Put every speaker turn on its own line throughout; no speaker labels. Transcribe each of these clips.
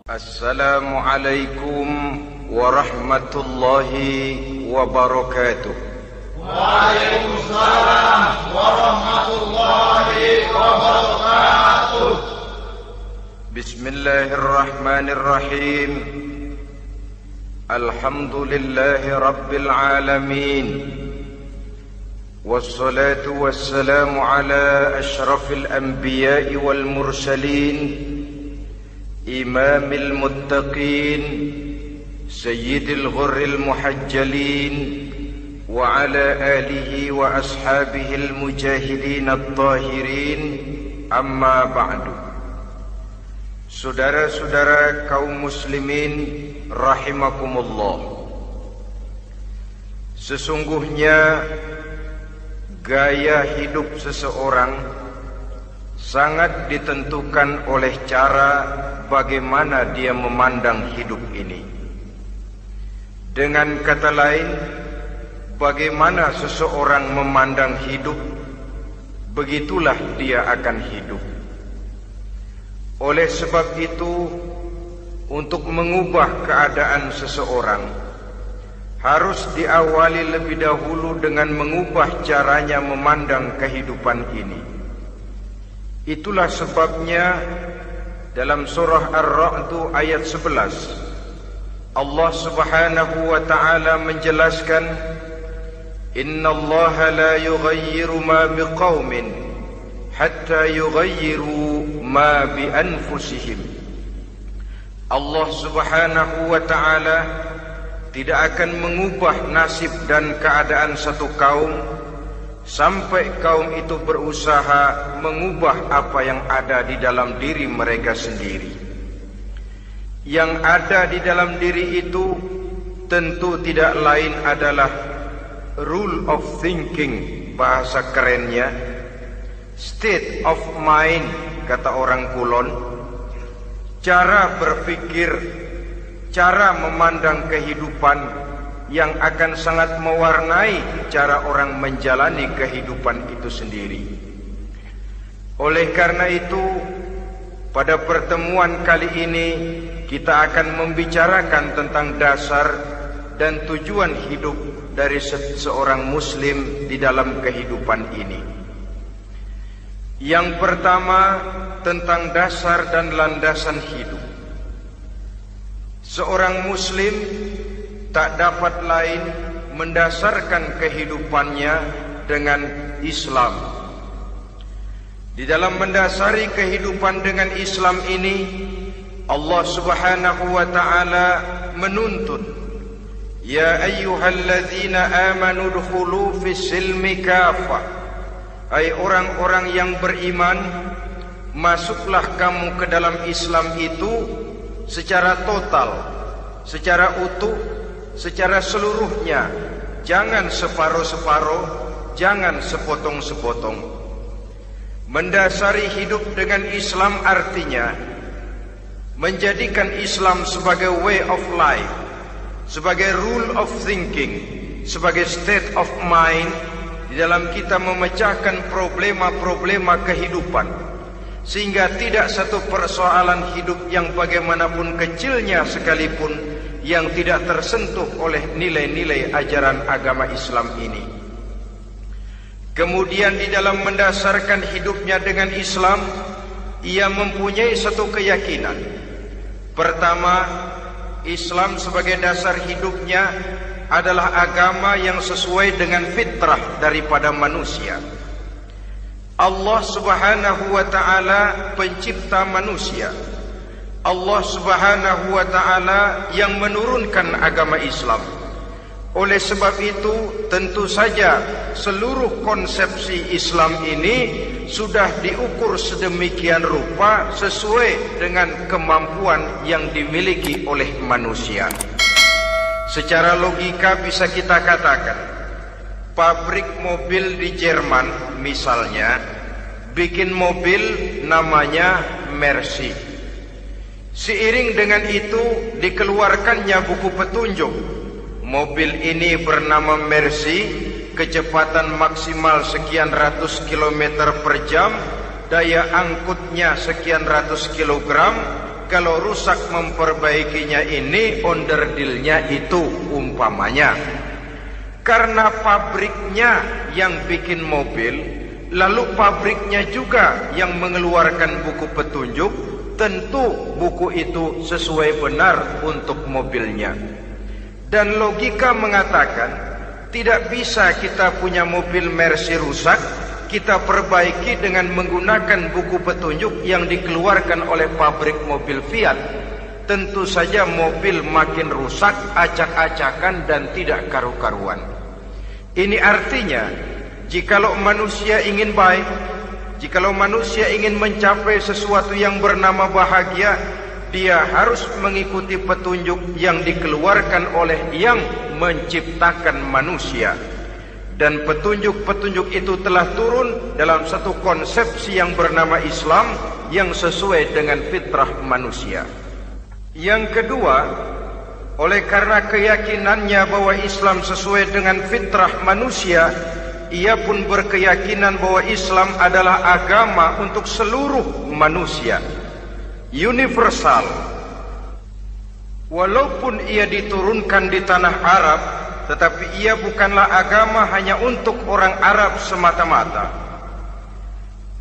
Assalamualaikum warahmatullahi wabarakatuh.
Waalaikumsalam warahmatullahi wabarakatuh.
Bismillahirrahmanirrahim. Alhamdulillahi rabbil alamin. Wassalatu wassalamu ala ashrafil anbiya'i wal mursalin, imamil muttaqin, sayyidil ghurril muhajjalin, wa ala alihi wa ashabihil mujahidin at-tahirin, amma ba'du. Saudara-saudara kaum muslimin rahimakumullah, sesungguhnya gaya hidup seseorang sangat ditentukan oleh cara bagaimana dia memandang hidup ini. Dengan kata lain, bagaimana seseorang memandang hidup, begitulah dia akan hidup. Oleh sebab itu, untuk mengubah keadaan seseorang harus diawali lebih dahulu dengan mengubah caranya memandang kehidupan ini. Itulah sebabnya dalam surah Ar-Ra'd ayat 11 Allah Subhanahu wa ta'ala menjelaskan, Innallaha la yughayyiru ma biqaumin hatta yughayyiru ma bi anfusihim. Allah Subhanahu wa ta'ala tidak akan mengubah nasib dan keadaan satu kaum sampai kaum itu berusaha mengubah apa yang ada di dalam diri mereka sendiri. Yang ada di dalam diri itu tentu tidak lain adalah rule of thinking, bahasa kerennya state of mind, kata orang Kulon, cara berpikir, cara memandang kehidupan yang akan sangat mewarnai cara orang menjalani kehidupan itu sendiri. Oleh karena itu, pada pertemuan kali ini kita akan membicarakan tentang dasar dan tujuan hidup dari seorang muslim di dalam kehidupan ini. Yang pertama, tentang dasar dan landasan hidup. Seorang muslim tak dapat lain mendasarkan kehidupannya dengan Islam. Di dalam mendasari kehidupan dengan Islam ini, Allah Subhanahu wa ta'ala menuntut, Ya ayyuhalladzina amanu dkhulu fis silmi kafah. Hai orang-orang yang beriman, masuklah kamu ke dalam Islam itu secara total, secara utuh, secara seluruhnya. Jangan separuh-separuh, jangan sepotong-sepotong. Mendasari hidup dengan Islam artinya menjadikan Islam sebagai way of life, sebagai rule of thinking, sebagai state of mind di dalam kita memecahkan problema-problema kehidupan, sehingga tidak satu persoalan hidup yang bagaimanapun kecilnya sekalipun yang tidak tersentuh oleh nilai-nilai ajaran agama Islam ini. Kemudian di dalam mendasarkan hidupnya dengan Islam, ia mempunyai satu keyakinan. Pertama, Islam sebagai dasar hidupnya adalah agama yang sesuai dengan fitrah daripada manusia. Allah Subhanahu wa ta'ala pencipta manusia. Allah Subhanahu wa ta'ala yang menurunkan agama Islam. Oleh sebab itu, tentu saja seluruh konsepsi Islam ini sudah diukur sedemikian rupa sesuai dengan kemampuan yang dimiliki oleh manusia. Secara logika bisa kita katakan, pabrik mobil di Jerman misalnya bikin mobil namanya Mercy. Seiring dengan itu dikeluarkannya buku petunjuk. Mobil ini bernama Mercy, kecepatan maksimal sekian ratus kilometer per jam, daya angkutnya sekian ratus kilogram, kalau rusak memperbaikinya ini onderdilnya itu umpamanya. Karena pabriknya yang bikin mobil, lalu pabriknya juga yang mengeluarkan buku petunjuk, tentu buku itu sesuai benar untuk mobilnya. Dan logika mengatakan tidak bisa kita punya mobil Mercy rusak, kita perbaiki dengan menggunakan buku petunjuk yang dikeluarkan oleh pabrik mobil Fiat. Tentu saja mobil makin rusak, acak-acakan dan tidak karu-karuan. Ini artinya, jikalau manusia ingin baik, jikalau manusia ingin mencapai sesuatu yang bernama bahagia, dia harus mengikuti petunjuk yang dikeluarkan oleh yang menciptakan manusia. Dan petunjuk-petunjuk itu telah turun dalam satu konsepsi yang bernama Islam yang sesuai dengan fitrah manusia. Yang kedua, oleh karena keyakinannya bahwa Islam sesuai dengan fitrah manusia, ia pun berkeyakinan bahwa Islam adalah agama untuk seluruh manusia, universal. Walaupun ia diturunkan di tanah Arab, tetapi ia bukanlah agama hanya untuk orang Arab semata-mata.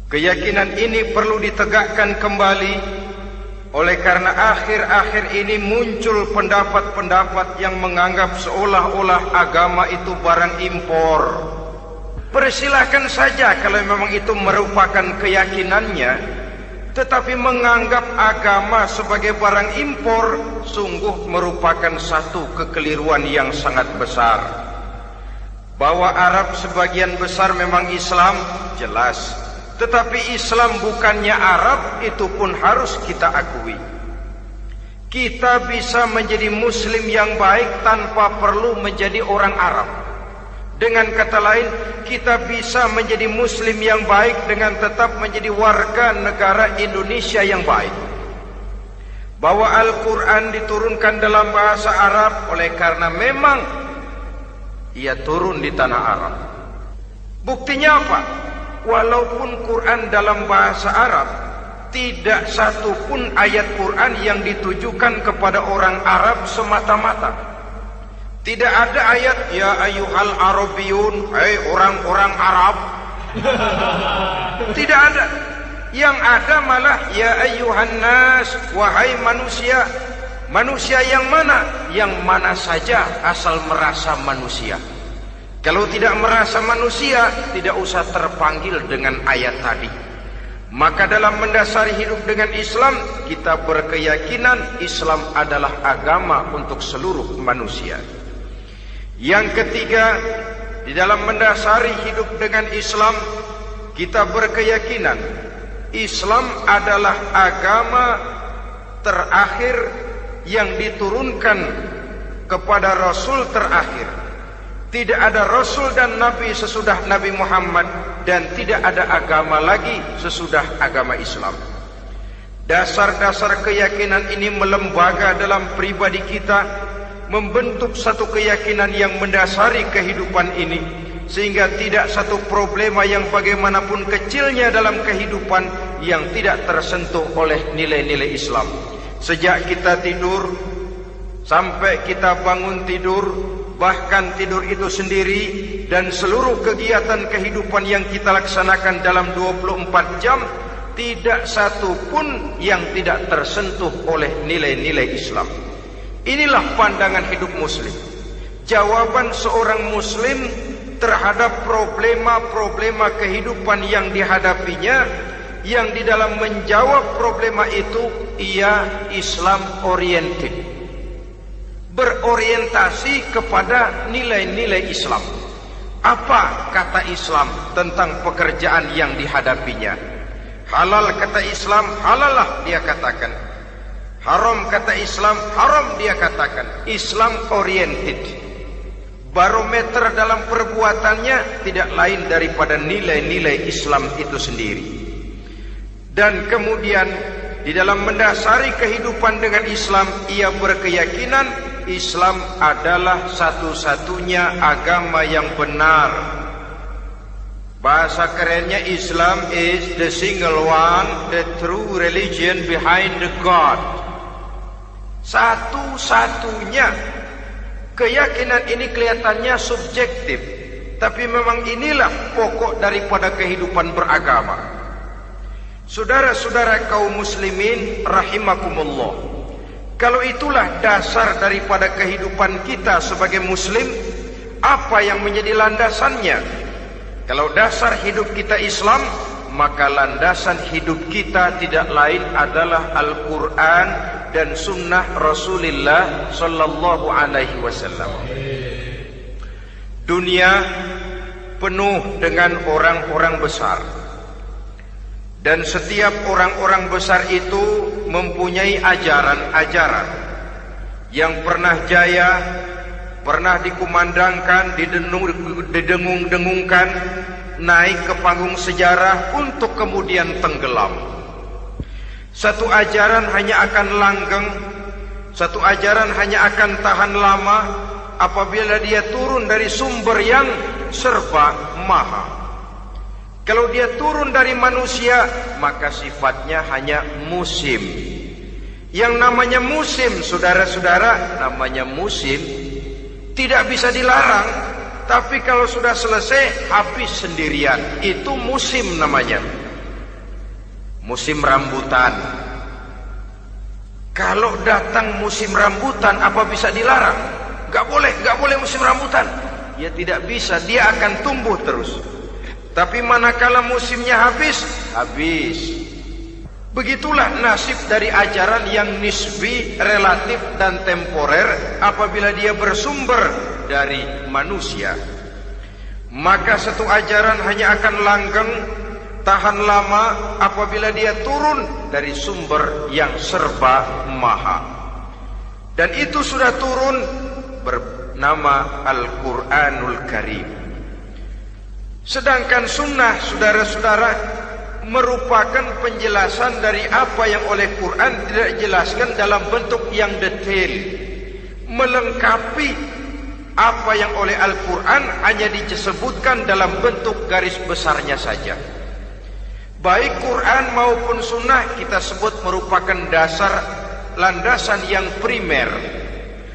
Keyakinan ini perlu ditegakkan kembali, oleh karena akhir-akhir ini muncul pendapat-pendapat yang menganggap seolah-olah agama itu barang impor. Persilahkan saja kalau memang itu merupakan keyakinannya, tetapi menganggap agama sebagai barang impor sungguh merupakan satu kekeliruan yang sangat besar. Bahwa Arab sebagian besar memang Islam, jelas. Tetapi Islam bukannya Arab, itu pun harus kita akui. Kita bisa menjadi Muslim yang baik tanpa perlu menjadi orang Arab. Dengan kata lain, kita bisa menjadi Muslim yang baik dengan tetap menjadi warga negara Indonesia yang baik. Bahwa Al-Quran diturunkan dalam bahasa Arab oleh karena memang ia turun di tanah Arab. Buktinya apa? Walaupun Quran dalam bahasa Arab, tidak satu pun ayat Quran yang ditujukan kepada orang Arab semata-mata. Tidak ada ayat ya ayyuhal arabiyun, hai orang-orang Arab. Tidak ada. Yang ada malah ya ayyuhan nas, wahai manusia. Manusia yang mana? Yang mana saja asal merasa manusia. Kalau tidak merasa manusia, tidak usah terpanggil dengan ayat tadi. Maka dalam mendasari hidup dengan Islam, kita berkeyakinan Islam adalah agama untuk seluruh manusia. Yang ketiga, di dalam mendasari hidup dengan Islam, kita berkeyakinan Islam adalah agama terakhir yang diturunkan kepada Rasul terakhir. Tidak ada Rasul dan Nabi sesudah Nabi Muhammad, dan tidak ada agama lagi sesudah agama Islam. Dasar-dasar keyakinan ini melembaga dalam pribadi kita, membentuk satu keyakinan yang mendasari kehidupan ini, sehingga tidak satu problema yang bagaimanapun kecilnya dalam kehidupan yang tidak tersentuh oleh nilai-nilai Islam. Sejak kita tidur sampai kita bangun tidur, bahkan tidur itu sendiri, dan seluruh kegiatan kehidupan yang kita laksanakan dalam 24 jam, tidak satu pun yang tidak tersentuh oleh nilai-nilai Islam. Inilah pandangan hidup Muslim. Jawaban seorang Muslim terhadap problema-problema kehidupan yang dihadapinya, yang di dalam menjawab problema itu ia Islam oriented, berorientasi kepada nilai-nilai Islam. Apa kata Islam tentang pekerjaan yang dihadapinya? Halal kata Islam, halallah dia katakan. Haram kata Islam, haram dia katakan. Islam oriented. Barometer dalam perbuatannya tidak lain daripada nilai-nilai Islam itu sendiri. Dan kemudian di dalam mendasari kehidupan dengan Islam, ia berkeyakinan Islam adalah satu-satunya agama yang benar. Bahasa kerennya, Islam is the single one, the true religion behind the God. Satu-satunya. Keyakinan ini kelihatannya subjektif, tapi memang inilah pokok daripada kehidupan beragama. Saudara-saudara kaum muslimin rahimakumullah, kalau itulah dasar daripada kehidupan kita sebagai muslim, apa yang menjadi landasannya? Kalau dasar hidup kita Islam, maka landasan hidup kita tidak lain adalah Al-Quran dan sunnah Rasulullah sallallahu alaihi wasallam. Dunia penuh dengan orang-orang besar, dan setiap orang-orang besar itu mempunyai ajaran-ajaran yang pernah jaya, pernah dikumandangkan, didengung-dengungkan, naik ke panggung sejarah untuk kemudian tenggelam. Satu ajaran hanya akan langgeng, satu ajaran hanya akan tahan lama apabila dia turun dari sumber yang serba maha. Kalau dia turun dari manusia, maka sifatnya hanya musim. Yang namanya musim, saudara-saudara, namanya musim tidak bisa dilarang, tapi kalau sudah selesai habis sendirian. Itu musim namanya. Musim rambutan. Kalau datang musim rambutan, apa bisa dilarang? Gak boleh musim rambutan. Ya tidak bisa, dia akan tumbuh terus. Tapi manakala musimnya habis, habis. Begitulah nasib dari ajaran yang nisbi, relatif dan temporer apabila dia bersumber dari manusia. Maka satu ajaran hanya akan langgeng, tahan lama apabila dia turun dari sumber yang serba maha. Dan itu sudah turun bernama Al-Quranul Karim. Sedangkan sunnah, saudara-saudara, merupakan penjelasan dari apa yang oleh Quran tidak dijelaskan dalam bentuk yang detail, melengkapi apa yang oleh Al-Quran hanya disebutkan dalam bentuk garis besarnya saja. Baik Quran maupun sunnah kita sebut merupakan dasar, landasan yang primer.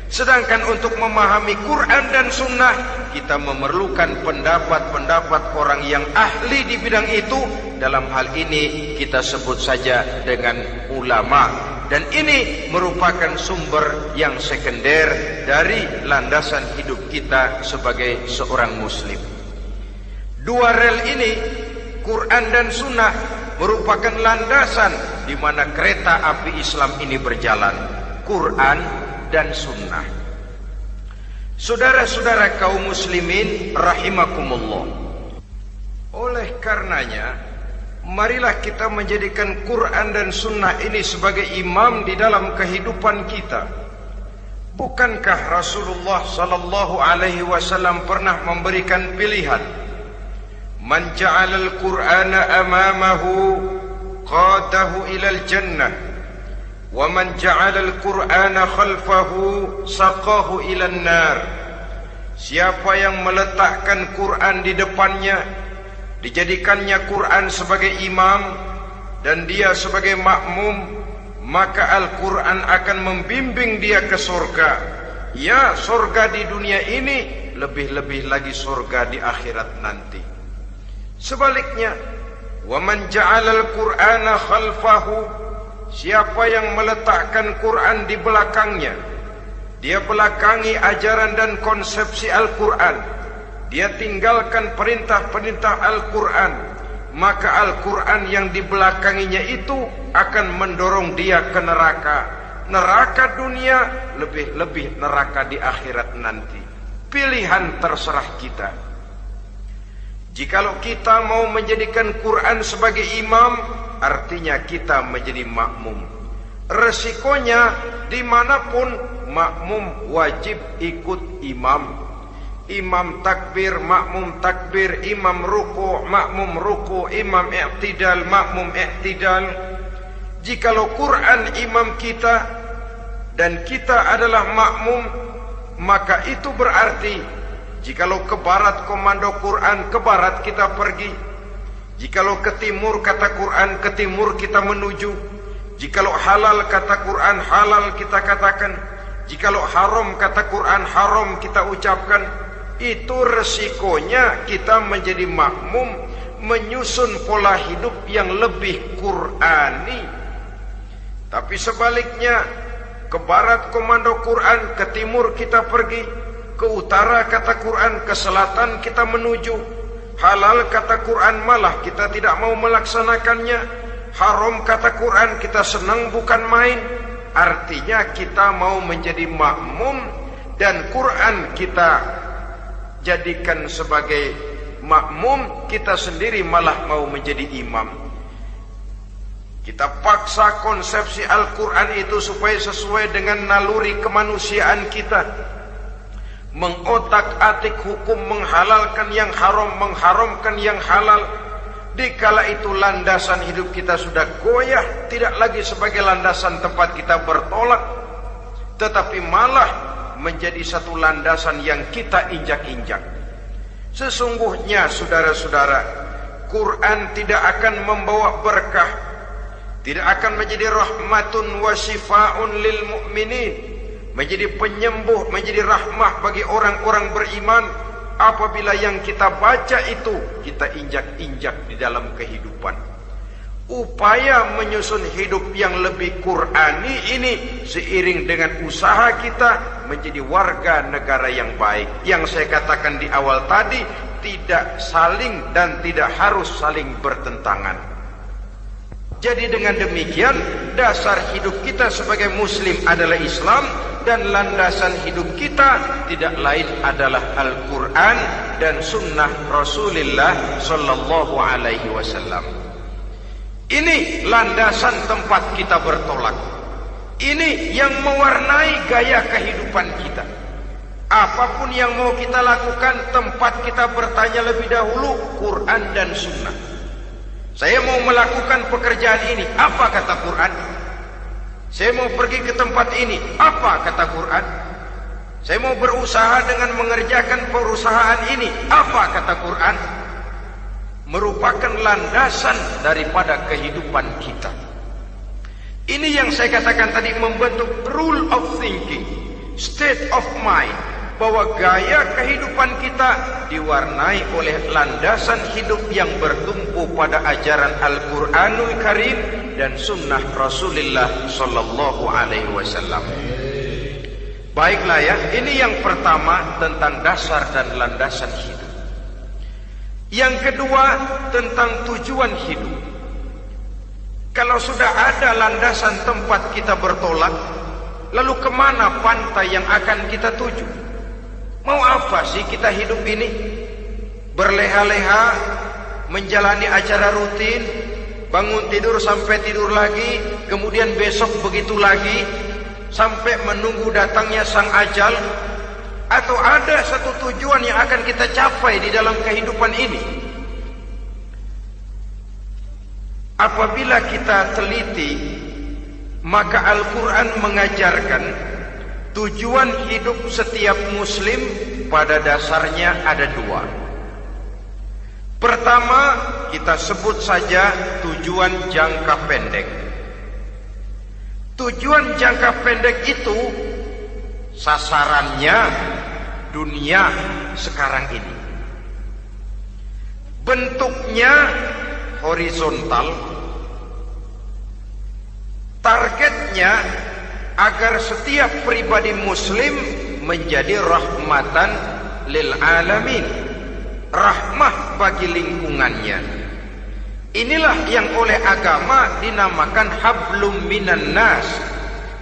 Sedangkan untuk memahami Quran dan sunnah, kita memerlukan pendapat-pendapat orang yang ahli di bidang itu. Dalam hal ini kita sebut saja dengan ulama. Dan ini merupakan sumber yang sekunder dari landasan hidup kita sebagai seorang muslim. Dua rel ini, Quran dan sunnah, merupakan landasan di mana kereta api Islam ini berjalan. Quran dan sunnah. Saudara-saudara kaum muslimin rahimakumullah, oleh karenanya marilah kita menjadikan Quran dan sunnah ini sebagai imam di dalam kehidupan kita. Bukankah Rasulullah sallallahu alaihi wasallam pernah memberikan pilihan, man ja'alal Qur'ana amamahu qadahu ilal jannah wa man ja'alal Qur'ana khalfahu saqahu ilan nar. Siapa yang meletakkan Quran di depannya, dijadikannya Quran sebagai imam dan dia sebagai makmum, maka Al-Quran akan membimbing dia ke surga. Ya, surga di dunia ini, lebih-lebih lagi surga di akhirat nanti. Sebaliknya, wa man ja'alal Qur'ana khalfahu, siapa yang meletakkan Quran di belakangnya, dia belakangi ajaran dan konsepsi Al-Quran, dia tinggalkan perintah-perintah Al-Quran, maka Al-Quran yang dibelakanginya itu akan mendorong dia ke neraka. Neraka dunia, lebih-lebih neraka di akhirat nanti. Pilihan terserah kita. Jikalau kita mau menjadikan Quran sebagai imam, artinya kita menjadi makmum. Resikonya dimanapun, makmum wajib ikut imam. Imam takbir, makmum takbir, imam ruku, makmum ruku, imam i'tidal, makmum i'tidal. Jikalau Quran imam kita dan kita adalah makmum, maka itu berarti jikalau ke barat komando Quran, ke barat kita pergi. Jikalau ke timur kata Quran, ke timur kita menuju. Jikalau halal kata Quran halal kita katakan, jikalau haram kata Quran haram kita ucapkan. Itu resikonya kita menjadi makmum, menyusun pola hidup yang lebih Qurani. Tapi sebaliknya, ke barat komando Quran, ke timur kita pergi, ke utara kata Quran, ke selatan kita menuju. Halal kata Quran malah kita tidak mau melaksanakannya. Haram kata Quran kita senang bukan main. Artinya kita mau menjadi makmum, dan Quran kita jadikan sebagai makmum, kita sendiri malah mau menjadi imam. Kita paksa konsepsi Al-Quran itu supaya sesuai dengan naluri kemanusiaan kita, mengotak-atik hukum, menghalalkan yang haram, mengharamkan yang halal. Dikala itu landasan hidup kita sudah goyah, tidak lagi sebagai landasan tempat kita bertolak, tetapi malah menjadi satu landasan yang kita injak-injak. Sesungguhnya saudara-saudara, Quran tidak akan membawa berkah, tidak akan menjadi rahmatun wa shifaa'un lil mu'minin, menjadi penyembuh, menjadi rahmah bagi orang-orang beriman, apabila yang kita baca itu kita injak-injak di dalam kehidupan. Upaya menyusun hidup yang lebih Qurani ini seiring dengan usaha kita menjadi warga negara yang baik. Yang saya katakan di awal tadi, tidak saling dan tidak harus saling bertentangan. Jadi dengan demikian, dasar hidup kita sebagai muslim adalah Islam, dan landasan hidup kita tidak lain adalah Al-Quran dan sunnah Rasulullah Sallallahu Alaihi Wasallam. Ini landasan tempat kita bertolak. Ini yang mewarnai gaya kehidupan kita. Apapun yang mau kita lakukan, tempat kita bertanya lebih dahulu Quran dan sunnah. Saya mau melakukan pekerjaan ini, apa kata Quran? Saya mau pergi ke tempat ini, apa kata Quran? Saya mau berusaha dengan mengerjakan perusahaan ini, apa kata Quran? Merupakan landasan daripada kehidupan kita. Ini yang saya katakan tadi, membentuk rule of thinking, state of mind, bahwa gaya kehidupan kita diwarnai oleh landasan hidup yang bertumpu pada ajaran Al-Quranul Karim dan sunnah Rasulullah Sallallahu Alaihi Wasallam. Baiklah ya, ini yang pertama tentang dasar dan landasan hidup. Yang kedua tentang tujuan hidup. Kalau sudah ada landasan tempat kita bertolak, lalu kemana pantai yang akan kita tuju? Mau apa sih kita hidup ini? Berleha-leha, menjalani acara rutin, bangun tidur sampai tidur lagi, kemudian besok begitu lagi, sampai menunggu datangnya sang ajal? Atau ada satu tujuan yang akan kita capai di dalam kehidupan ini? Apabila kita teliti, maka Al-Quran mengajarkan tujuan hidup setiap muslim pada dasarnya ada dua. Pertama, kita sebut saja tujuan jangka pendek. Tujuan jangka pendek itu sasarannya dunia sekarang ini. Bentuknya horizontal. Targetnya agar setiap pribadi muslim menjadi rahmatan lil alamin, rahmah bagi lingkungannya. Inilah yang oleh agama dinamakan hablum minan nas,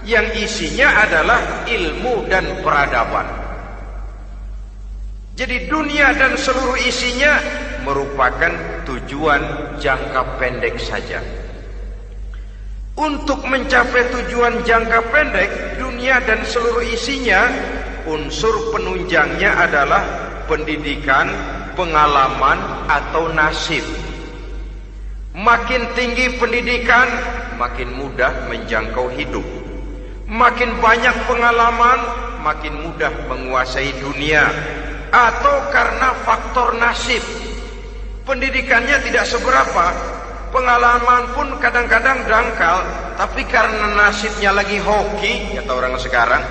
yang isinya adalah ilmu dan peradaban. Jadi dunia dan seluruh isinya merupakan tujuan jangka pendek saja. Untuk mencapai tujuan jangka pendek, dunia dan seluruh isinya, unsur penunjangnya adalah pendidikan, pengalaman, atau nasib. Makin tinggi pendidikan, makin mudah menjangkau hidup. Makin banyak pengalaman, makin mudah menguasai dunia. Atau karena faktor nasib, pendidikannya tidak seberapa, pengalaman pun kadang-kadang dangkal, tapi karena nasibnya lagi hoki, kata orang sekarang,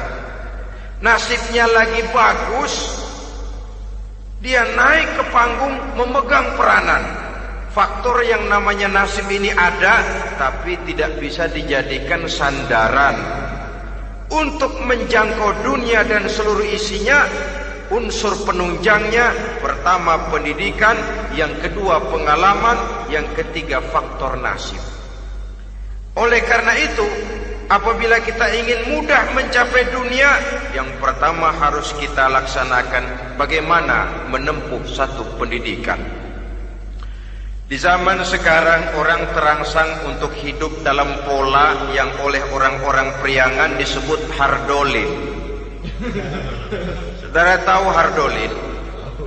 nasibnya lagi bagus, dia naik ke panggung memegang peranan. Faktor yang namanya nasib ini ada, tapi tidak bisa dijadikan sandaran untuk menjangkau dunia dan seluruh isinya. Unsur penunjangnya, pertama pendidikan, yang kedua pengalaman, yang ketiga faktor nasib. Oleh karena itu, apabila kita ingin mudah mencapai dunia, yang pertama harus kita laksanakan bagaimana menempuh satu pendidikan. Di zaman sekarang orang terangsang untuk hidup dalam pola yang oleh orang-orang priangan disebut hardolin. Saudara tahu hardolin?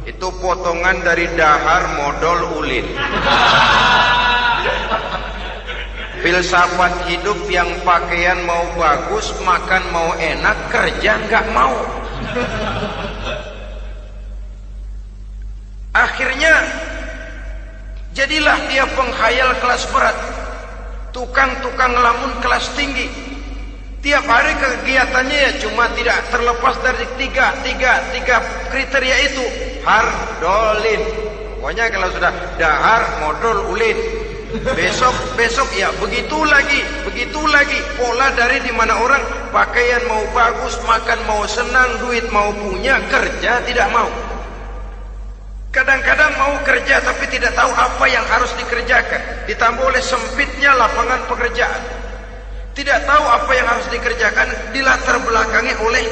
Itu potongan dari dahar modal ulin. Filsafat hidup yang pakaian mau bagus, makan mau enak, kerja nggak mau. Akhirnya jadilah dia penghayal kelas berat, tukang-tukang lamun kelas tinggi. Tiap hari kegiatannya ya cuma tidak terlepas dari tiga kriteria itu. Hardolin. Pokoknya kalau sudah dahar, modal, ulin. Besok ya begitu lagi. Pola dari dimana orang pakaian mau bagus, makan mau senang, duit mau punya, kerja tidak mau. Kadang-kadang mau kerja tapi tidak tahu apa yang harus dikerjakan. Ditambah oleh sempitnya lapangan pekerjaan. Tidak tahu apa yang harus dikerjakan, dilatar belakangi oleh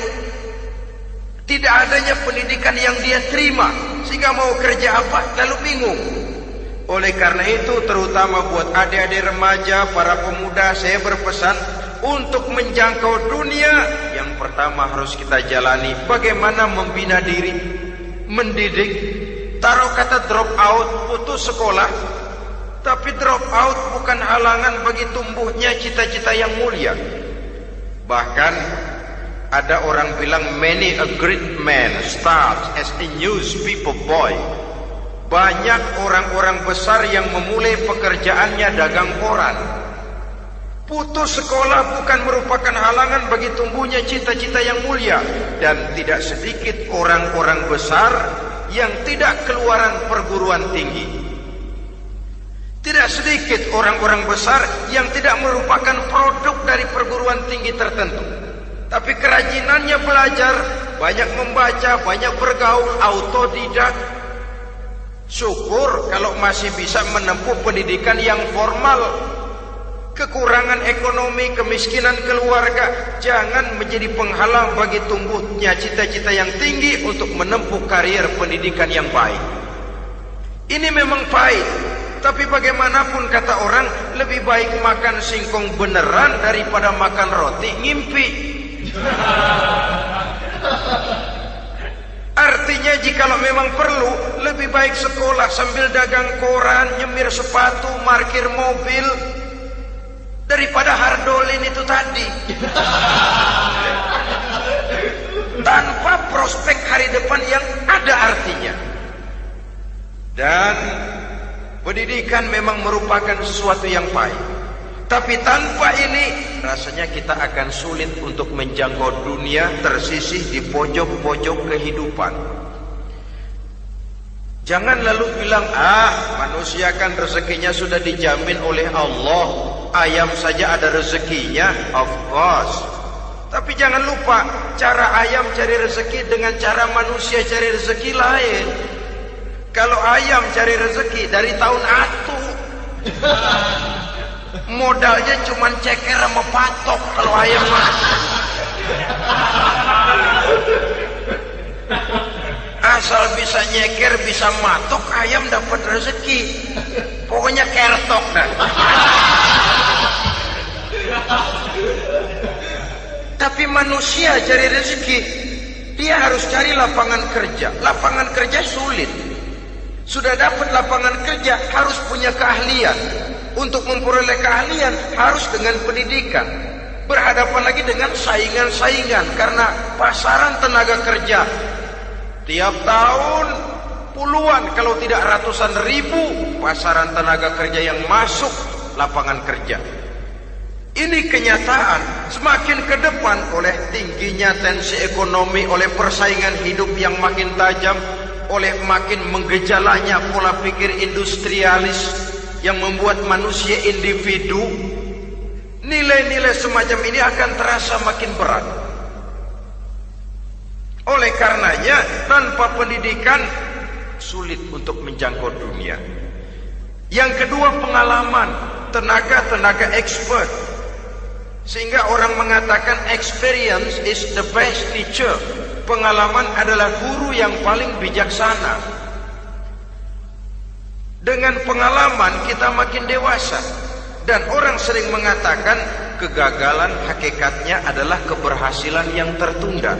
tidak adanya pendidikan yang dia terima, sehingga mau kerja apa lalu bingung. Oleh karena itu, terutama buat adik-adik remaja, para pemuda, saya berpesan untuk menjangkau dunia, yang pertama harus kita jalani bagaimana membina diri, mendidik. Taruh kata drop out, putus sekolah. Tapi drop out bukan halangan bagi tumbuhnya cita-cita yang mulia. Bahkan ada orang bilang many a great man starts as a newspaper boy. Banyak orang-orang besar yang memulai pekerjaannya dagang koran. Putus sekolah bukan merupakan halangan bagi tumbuhnya cita-cita yang mulia. Dan tidak sedikit orang-orang besar yang tidak keluaran perguruan tinggi. Tidak sedikit orang-orang besar yang tidak merupakan produk dari perguruan tinggi tertentu. Tapi kerajinannya belajar, banyak membaca, banyak bergaul, autodidak. Syukur kalau masih bisa menempuh pendidikan yang formal. Kekurangan ekonomi, kemiskinan keluarga jangan menjadi penghalang bagi tumbuhnya cita-cita yang tinggi untuk menempuh karier pendidikan yang baik. Ini memang pahit. Tapi bagaimanapun kata orang, lebih baik makan singkong beneran daripada makan roti ngimpi. Artinya jikalau memang perlu, lebih baik sekolah sambil dagang koran, nyemir sepatu, parkir mobil, daripada hardolin itu tadi. Tanpa prospek hari depan yang ada artinya. Dan pendidikan memang merupakan sesuatu yang baik. Tapi tanpa ini, rasanya kita akan sulit untuk menjangkau dunia tersisih di pojok-pojok kehidupan. Jangan lalu bilang, manusia kan rezekinya sudah dijamin oleh Allah. Ayam saja ada rezekinya, of course. Tapi jangan lupa, cara ayam cari rezeki dengan cara manusia cari rezeki lain. Kalau ayam cari rezeki dari tahun atu, modalnya cuma ceker sama patok. Kalau ayam mah asal bisa nyeker, bisa matok, ayam dapat rezeki. Pokoknya kertok dah. Tapi manusia cari rezeki, dia harus cari lapangan kerja. Lapangan kerja sulit. Sudah dapat lapangan kerja, harus punya keahlian. Untuk memperoleh keahlian, harus dengan pendidikan. Berhadapan lagi dengan saingan-saingan, karena pasaran tenaga kerja tiap tahun puluhan, kalau tidak ratusan ribu pasaran tenaga kerja yang masuk lapangan kerja. Ini kenyataan. Semakin ke depan oleh tingginya tensi ekonomi, oleh persaingan hidup yang makin tajam, oleh makin menggejalanya pola pikir industrialis yang membuat manusia individu, nilai-nilai semacam ini akan terasa makin berat. Oleh karenanya, tanpa pendidikan sulit untuk menjangkau dunia. Yang kedua, pengalaman, tenaga expert. Sehingga orang mengatakan experience is the best teacher. Pengalaman adalah guru yang paling bijaksana. Dengan pengalaman kita makin dewasa. Dan orang sering mengatakan kegagalan hakikatnya adalah keberhasilan yang tertunda.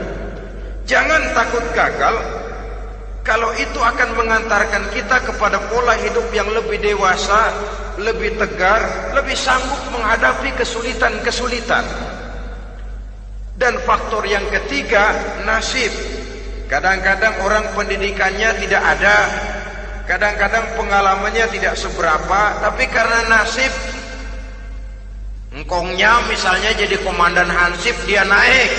Jangan takut gagal, kalau itu akan mengantarkan kita kepada pola hidup yang lebih dewasa, lebih tegar, lebih sanggup menghadapi kesulitan-kesulitan. Dan faktor yang ketiga, nasib. Kadang-kadang orang pendidikannya tidak ada, kadang-kadang pengalamannya tidak seberapa, tapi karena nasib, engkongnya misalnya jadi komandan Hansip, dia naik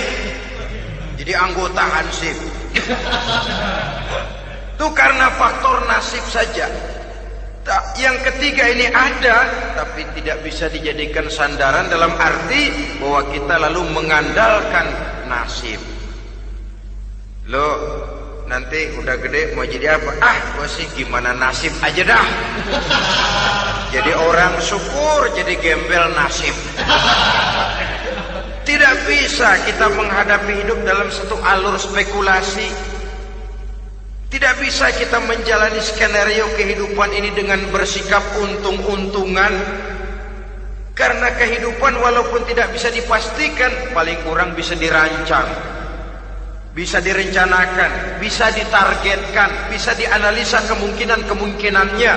jadi anggota Hansip. Itu karena faktor nasib saja. Yang ketiga ini ada, tapi tidak bisa dijadikan sandaran dalam arti bahwa kita lalu mengandalkan nasib. Lo nanti udah gede mau jadi apa? Gua sih gimana nasib aja dah. Jadi orang syukur, jadi gembel nasib. Tidak bisa kita menghadapi hidup dalam satu alur spekulasi. Tidak bisa kita menjalani skenario kehidupan ini dengan bersikap untung-untungan. Karena kehidupan walaupun tidak bisa dipastikan, paling kurang bisa dirancang, bisa direncanakan, bisa ditargetkan, bisa dianalisa kemungkinan-kemungkinannya.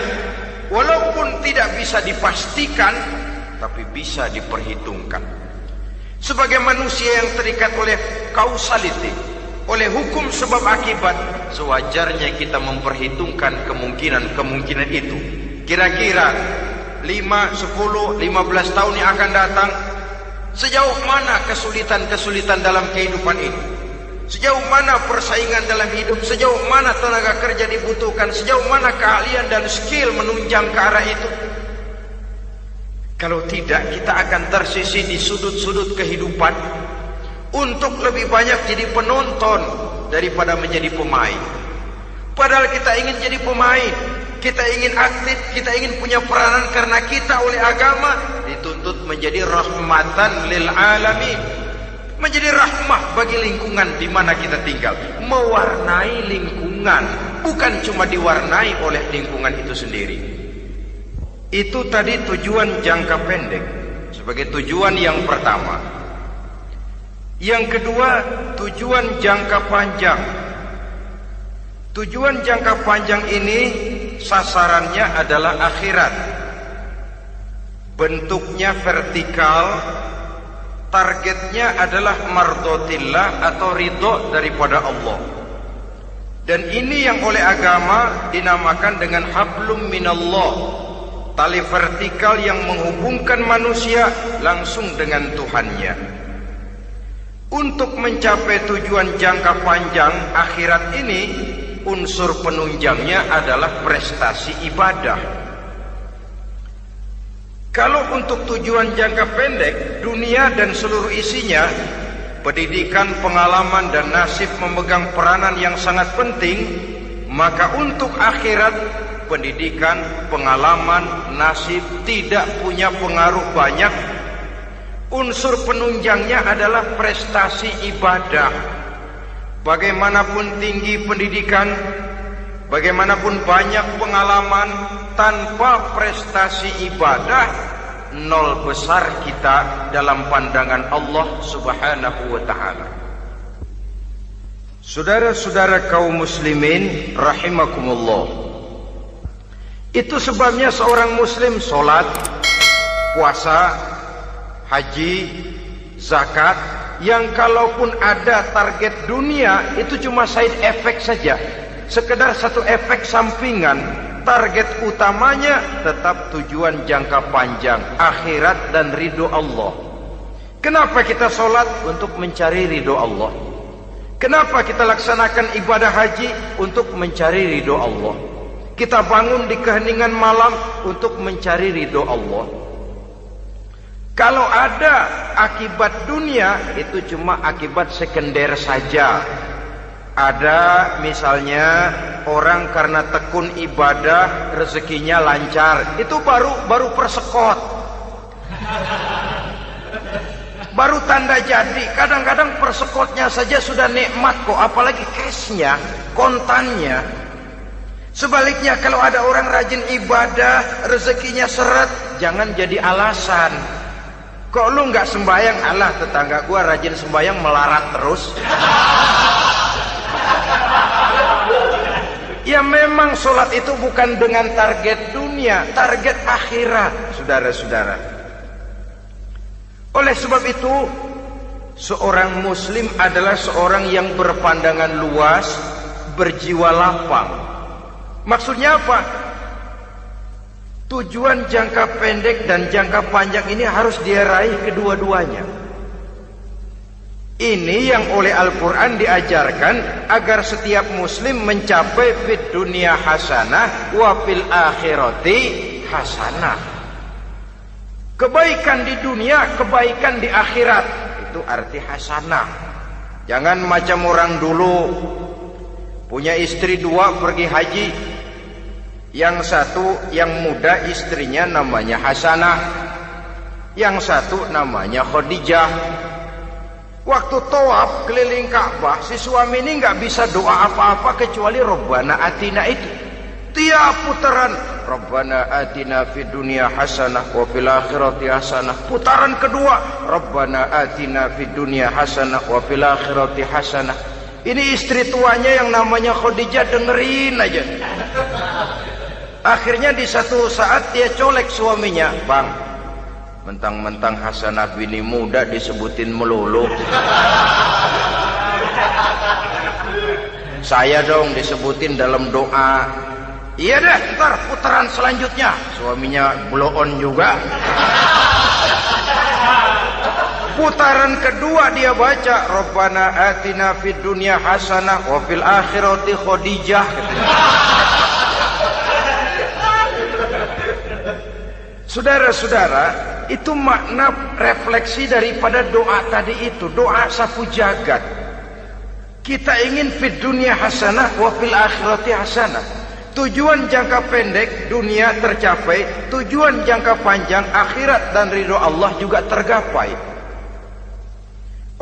Walaupun tidak bisa dipastikan, tapi bisa diperhitungkan. Sebagai manusia yang terikat oleh causality, oleh hukum sebab akibat, sewajarnya kita memperhitungkan kemungkinan-kemungkinan itu. Kira-kira 5, 10, 15 tahun yang akan datang, sejauh mana kesulitan-kesulitan dalam kehidupan ini, sejauh mana persaingan dalam hidup, sejauh mana tenaga kerja dibutuhkan, sejauh mana keahlian dan skill menunjang ke arah itu. Kalau tidak, kita akan tersisih di sudut-sudut kehidupan untuk lebih banyak jadi penonton daripada menjadi pemain. Padahal kita ingin jadi pemain, kita ingin aktif, kita ingin punya peranan karena kita oleh agama dituntut menjadi rahmatan lil alamin, menjadi rahmah bagi lingkungan di mana kita tinggal, mewarnai lingkungan, bukan cuma diwarnai oleh lingkungan itu sendiri. Itu tadi tujuan jangka pendek sebagai tujuan yang pertama. Yang kedua, tujuan jangka panjang. Tujuan jangka panjang ini sasarannya adalah akhirat. Bentuknya vertikal, targetnya adalah mardotillah atau ridho daripada Allah. Dan ini yang oleh agama dinamakan dengan hablum minallah, tali vertikal yang menghubungkan manusia langsung dengan Tuhannya. Untuk mencapai tujuan jangka panjang akhirat ini, unsur penunjangnya adalah prestasi ibadah. Kalau untuk tujuan jangka pendek, dunia dan seluruh isinya, pendidikan, pengalaman, dan nasib memegang peranan yang sangat penting, maka untuk akhirat, pendidikan, pengalaman, nasib tidak punya pengaruh banyak. Unsur penunjangnya adalah prestasi ibadah. Bagaimanapun tinggi pendidikan, bagaimanapun banyak pengalaman, tanpa prestasi ibadah, nol besar kita dalam pandangan Allah Subhanahu wa ta'ala. Saudara-saudara kaum muslimin rahimakumullah, itu sebabnya seorang muslim sholat, puasa, haji, zakat, yang kalaupun ada target dunia itu cuma side effect saja, sekedar satu efek sampingan. Target utamanya tetap tujuan jangka panjang, akhirat dan ridho Allah. Kenapa kita sholat? Untuk mencari ridho Allah. Kenapa kita laksanakan ibadah haji? Untuk mencari ridho Allah. Kita bangun di keheningan malam untuk mencari ridho Allah. Kalau ada akibat dunia, itu cuma akibat sekunder saja. Ada misalnya orang karena tekun ibadah rezekinya lancar, itu baru persekot, baru tanda jadi. Kadang-kadang persekotnya saja sudah nikmat kok, apalagi cashnya, kontannya. Sebaliknya kalau ada orang rajin ibadah rezekinya seret, jangan jadi alasan. Kok lu nggak sembahyang? Alah, tetangga gua rajin sembahyang melarat terus. Ya memang sholat itu bukan dengan target dunia, target akhirat, saudara-saudara. Oleh sebab itu, seorang muslim adalah seorang yang berpandangan luas, berjiwa lapang. Maksudnya apa? Tujuan jangka pendek dan jangka panjang ini harus dia raih kedua-duanya. Ini yang oleh Al-Quran diajarkan agar setiap muslim mencapai fid dunya hasanah wa fil akhirati hasanah. Kebaikan di dunia, kebaikan di akhirat, itu arti hasanah. Jangan macam orang dulu, punya istri 2 pergi haji. Yang satu yang muda istrinya namanya Hasanah, yang satu namanya Khadijah. Waktu tawaf keliling Ka'bah, si suami ini nggak bisa doa apa-apa kecuali Rabbana Atina itu. Tiap putaran Rabbana Atina fid dunya hasanah wa fil akhirati hasanah. Putaran kedua Rabbana Atina fid dunya hasanah wa fil akhirati hasanah. Ini istri tuanya yang namanya Khadijah dengerin aja. Akhirnya di satu saat dia colek suaminya, "Bang, mentang-mentang Hasanah bini muda disebutin melulu. Saya dong disebutin dalam doa." "Iya deh, ntar putaran selanjutnya." Suaminya blow on juga. Putaran kedua dia baca Rabbana Atina fid dunya hasanah wa fil akhirati Khadijah. Saudara-saudara, itu makna refleksi daripada doa tadi itu, doa sapu jagat. Kita ingin fid dunya hasanah wa fil akhirati hasanah. Tujuan jangka pendek dunia tercapai, tujuan jangka panjang akhirat dan ridho Allah juga tergapai.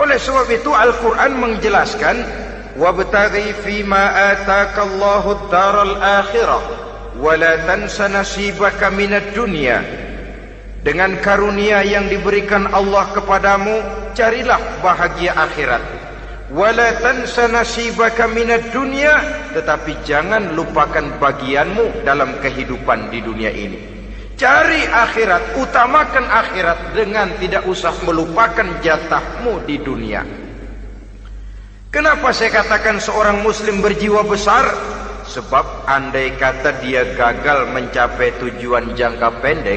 Oleh sebab itu Al-Quran menjelaskan, wabtaghi fima atakallahu ad-daral akhirah wala tansa nasibaka minad dunya. Dengan karunia yang diberikan Allah kepadamu, carilah bahagia akhirat. Wala tansa nasibaka minad dunya, tetapi jangan lupakan bagianmu dalam kehidupan di dunia ini. Cari akhirat, utamakan akhirat dengan tidak usah melupakan jatahmu di dunia. Kenapa saya katakan seorang muslim berjiwa besar? Sebab andai kata dia gagal mencapai tujuan jangka pendek,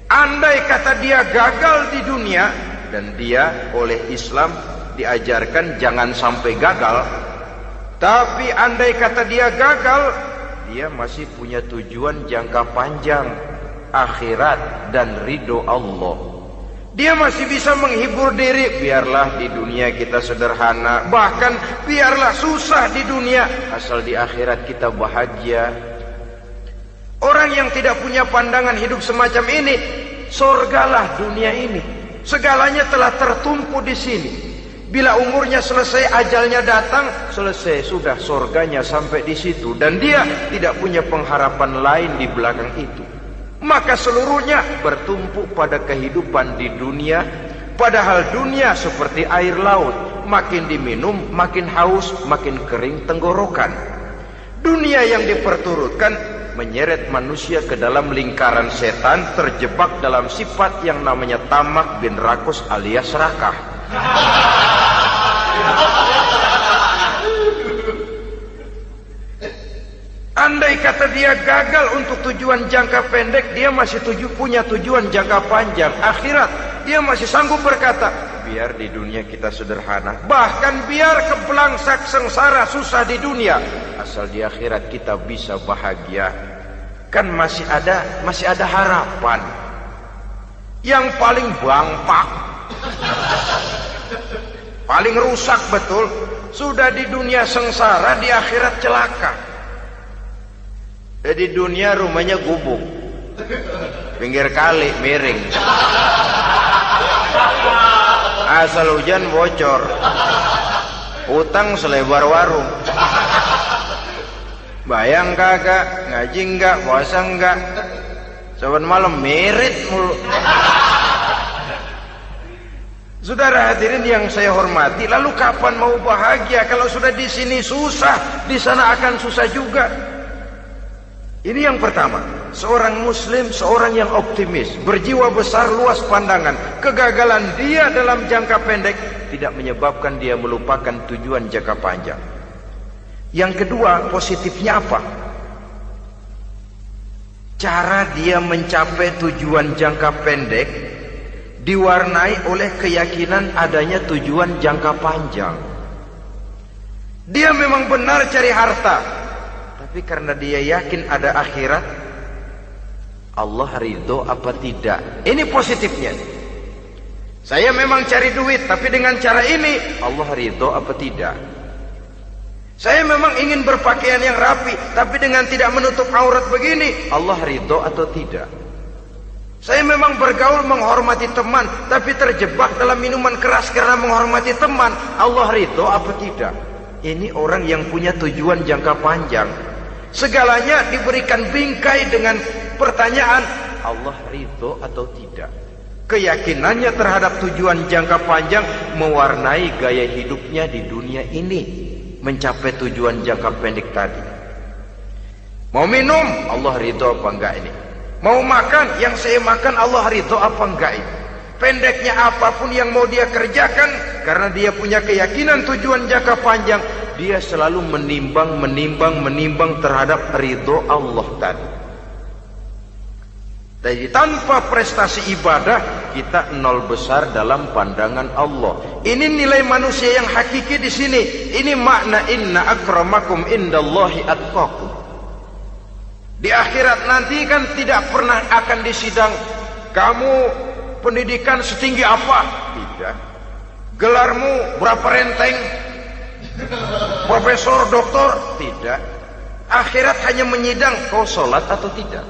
andai kata dia gagal di dunia, dan dia oleh Islam diajarkan jangan sampai gagal, tapi andai kata dia gagal, dia masih punya tujuan jangka panjang, akhirat dan ridho Allah. Dia masih bisa menghibur diri, biarlah di dunia kita sederhana, bahkan biarlah susah di dunia, asal di akhirat kita bahagia. Orang yang tidak punya pandangan hidup semacam ini, surgalah dunia ini, segalanya telah tertumpu di sini. Bila umurnya selesai, ajalnya datang, selesai sudah, surganya sampai di situ, dan dia tidak punya pengharapan lain di belakang itu. Maka seluruhnya bertumpu pada kehidupan di dunia. Padahal dunia seperti air laut, makin diminum makin haus, makin kering tenggorokan. Dunia yang diperturutkan menyeret manusia ke dalam lingkaran setan, terjebak dalam sifat yang namanya tamak bin rakus alias serakah. Andai kata dia gagal untuk tujuan jangka pendek, dia masih punya tujuan jangka panjang, akhirat. dia masih sanggup berkata, biar di dunia kita sederhana, bahkan biar kebelangsak sengsara susah di dunia, asal di akhirat kita bisa bahagia. Kan masih ada harapan. Yang paling bangpak, paling rusak betul, sudah di dunia sengsara, di akhirat celaka. Di dunia rumahnya gubuk, pinggir kali miring, asal hujan bocor, utang selebar warung. Bayang kagak, ngaji enggak, puasa enggak, saban malam merit mulu. Saudara hadirin yang saya hormati, lalu kapan mau bahagia kalau sudah di sini susah, di sana akan susah juga. Ini yang pertama, seorang muslim, seorang yang optimis, berjiwa besar, luas pandangan. Kegagalan dia dalam jangka pendek tidak menyebabkan dia melupakan tujuan jangka panjang. Yang kedua, positifnya apa? Cara dia mencapai tujuan jangka pendek diwarnai oleh keyakinan adanya tujuan jangka panjang. Dia memang benar cari harta, tapi karena dia yakin ada akhirat, Allah ridho apa tidak? Ini positifnya. Saya memang cari duit, tapi dengan cara ini Allah ridho apa tidak? Saya memang ingin berpakaian yang rapi, tapi dengan tidak menutup aurat begini, Allah ridho atau tidak? Saya memang bergaul menghormati teman, tapi terjebak dalam minuman keras karena menghormati teman, Allah ridho apa tidak? Ini orang yang punya tujuan jangka panjang. Segalanya diberikan bingkai dengan pertanyaan, Allah ridho atau tidak? Keyakinannya terhadap tujuan jangka panjang mewarnai gaya hidupnya di dunia ini, mencapai tujuan jangka pendek tadi. Mau minum, Allah ridho apa enggak ini? Mau makan, yang saya makan Allah ridho apa enggak ini? Pendeknya apapun yang mau dia kerjakan, karena dia punya keyakinan tujuan jangka panjang, dia selalu menimbang terhadap ridho Allah tadi. Jadi tanpa prestasi ibadah, kita nol besar dalam pandangan Allah. Ini nilai manusia yang hakiki di sini. Ini makna inna akramakum indallahi atqakum. Di akhirat nanti kan tidak pernah akan disidang, kamu pendidikan setinggi apa? Tidak. Gelarmu berapa renteng? Profesor, doktor? Tidak. Akhirat hanya menyidang kau sholat atau tidak,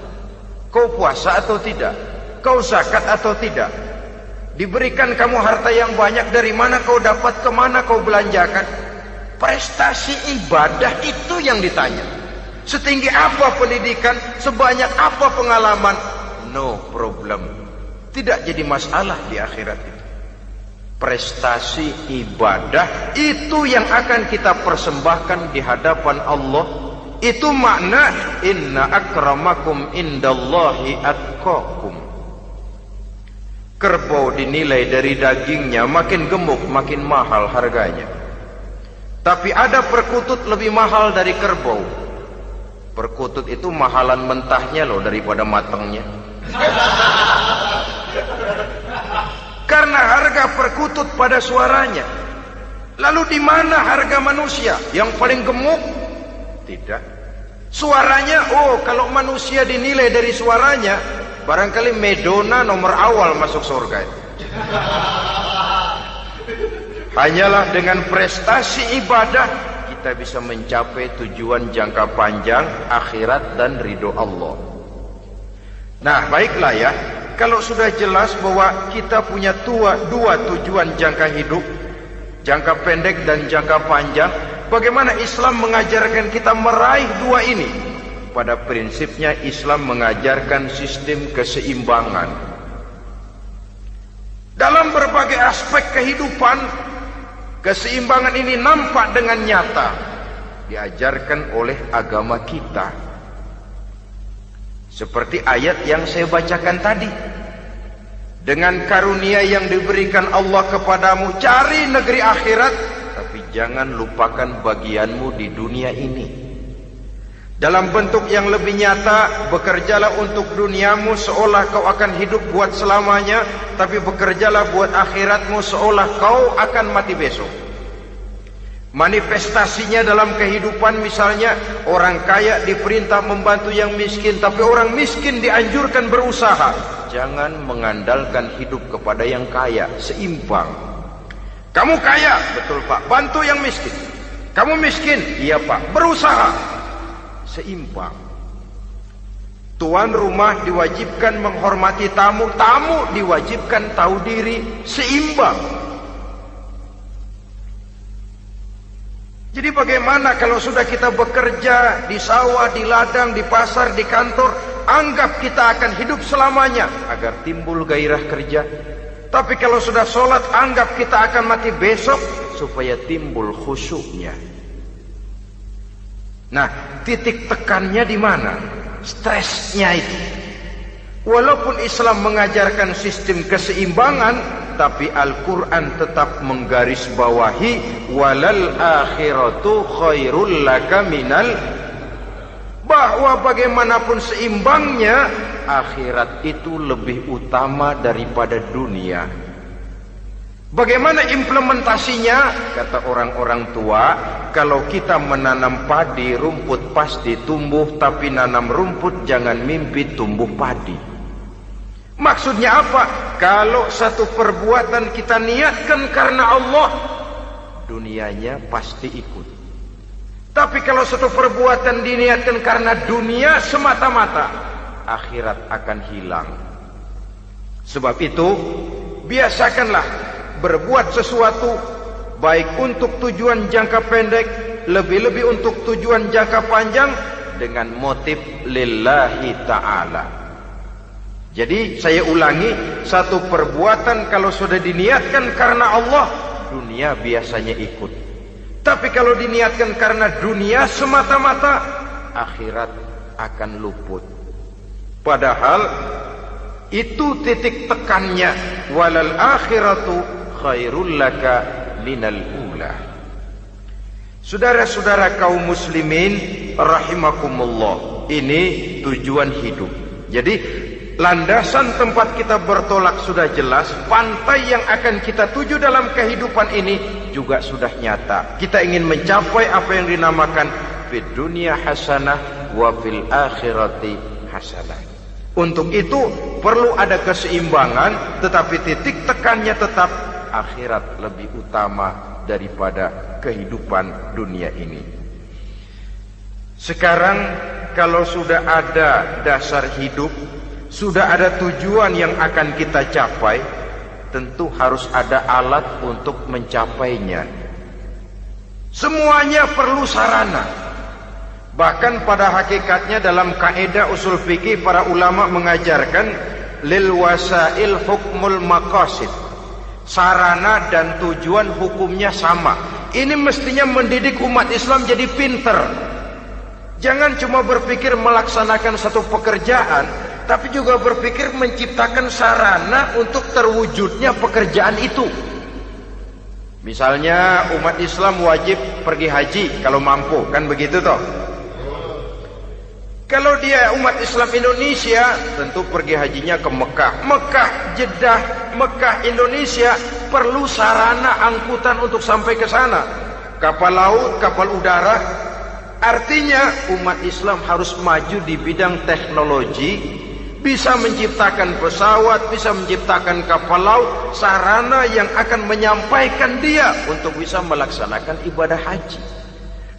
kau puasa atau tidak, kau zakat atau tidak. Diberikan kamu harta yang banyak, dari mana kau dapat, kemana kau belanjakan. Prestasi ibadah itu yang ditanya. Setinggi apa pendidikan, sebanyak apa pengalaman, no problem, tidak jadi masalah di akhirat itu. Prestasi ibadah itu yang akan kita persembahkan di hadapan Allah. Itu makna inna akramakum indallahi atqakum. Kerbau dinilai dari dagingnya, makin gemuk makin mahal harganya. Tapi ada perkutut lebih mahal dari kerbau. Perkutut itu mahalan mentahnya loh daripada matangnya. Karena harga perkutut pada suaranya. Lalu di mana harga manusia yang paling gemuk? Tidak. Suaranya, oh kalau manusia dinilai dari suaranya, barangkali Madonna nomor awal masuk surga itu. Hanyalah dengan prestasi ibadah kita bisa mencapai tujuan jangka panjang, akhirat dan ridho Allah. Nah baiklah ya, kalau sudah jelas bahwa kita punya dua tujuan jangka hidup, jangka pendek dan jangka panjang, bagaimana Islam mengajarkan kita meraih dua ini? Pada prinsipnya Islam mengajarkan sistem keseimbangan. Dalam berbagai aspek kehidupan, keseimbangan ini nampak dengan nyata diajarkan oleh agama kita. Seperti ayat yang saya bacakan tadi. Dengan karunia yang diberikan Allah kepadamu, cari negeri akhirat, tapi jangan lupakan bagianmu di dunia ini. Dalam bentuk yang lebih nyata, bekerjalah untuk duniamu seolah kau akan hidup buat selamanya, tapi bekerjalah buat akhiratmu seolah kau akan mati besok. Manifestasinya dalam kehidupan, misalnya orang kaya diperintah membantu yang miskin, tapi orang miskin dianjurkan berusaha. Jangan mengandalkan hidup kepada yang kaya, seimbang. Kamu kaya, betul Pak, bantu yang miskin. Kamu miskin, iya Pak, berusaha. Seimbang. Tuan rumah diwajibkan menghormati tamu, tamu diwajibkan tahu diri, seimbang. Jadi bagaimana kalau sudah kita bekerja di sawah, di ladang, di pasar, di kantor, anggap kita akan hidup selamanya agar timbul gairah kerja. Tapi kalau sudah sholat, anggap kita akan mati besok supaya timbul khusyuknya. Nah, titik tekannya di mana? Stresnya itu. Walaupun Islam mengajarkan sistem keseimbangan, tapi Al-Quran tetap menggarisbawahi walal akhiratu khairul laka minal, bahwa bagaimanapun seimbangnya, akhirat itu lebih utama daripada dunia. Bagaimana implementasinya? Kata orang-orang tua, kalau kita menanam padi, rumput pasti tumbuh, tapi nanam rumput jangan mimpi tumbuh padi. Maksudnya apa? Kalau satu perbuatan kita niatkan karena Allah, dunianya pasti ikut. Tapi kalau satu perbuatan diniatkan karena dunia semata-mata, akhirat akan hilang. Sebab itu, biasakanlah berbuat sesuatu baik untuk tujuan jangka pendek, lebih-lebih untuk tujuan jangka panjang, dengan motif lillahi ta'ala. Jadi saya ulangi, satu perbuatan kalau sudah diniatkan karena Allah, dunia biasanya ikut. Tapi kalau diniatkan karena dunia semata-mata, akhirat akan luput. Padahal itu titik tekannya, walal akhiratu khairul laka minal ula. Saudara-saudara kaum muslimin rahimakumullah, ini tujuan hidup. Jadi landasan tempat kita bertolak sudah jelas, pantai yang akan kita tuju dalam kehidupan ini juga sudah nyata. Kita ingin mencapai apa yang dinamakan fid dunya hasanah wa fil akhirati hasanah. Untuk itu perlu ada keseimbangan, tetapi titik tekannya tetap akhirat lebih utama daripada kehidupan dunia ini. Sekarang kalau sudah ada dasar hidup, sudah ada tujuan yang akan kita capai, tentu harus ada alat untuk mencapainya. Semuanya perlu sarana. Bahkan pada hakikatnya dalam kaidah usul fikih para ulama mengajarkan lil wasail hukmul maqasid. Sarana dan tujuan hukumnya sama. Ini mestinya mendidik umat Islam jadi pinter. Jangan cuma berpikir melaksanakan satu pekerjaan, tapi juga berpikir menciptakan sarana untuk terwujudnya pekerjaan itu. Misalnya umat Islam wajib pergi haji kalau mampu, kan begitu toh? Kalau dia umat Islam Indonesia, tentu pergi hajinya ke Mekah. Mekah, Jeddah, Mekah, Indonesia perlu sarana angkutan untuk sampai ke sana. Kapal laut, kapal udara. Artinya umat Islam harus maju di bidang teknologi, bisa menciptakan pesawat, bisa menciptakan kapal laut, sarana yang akan menyampaikan dia untuk bisa melaksanakan ibadah haji.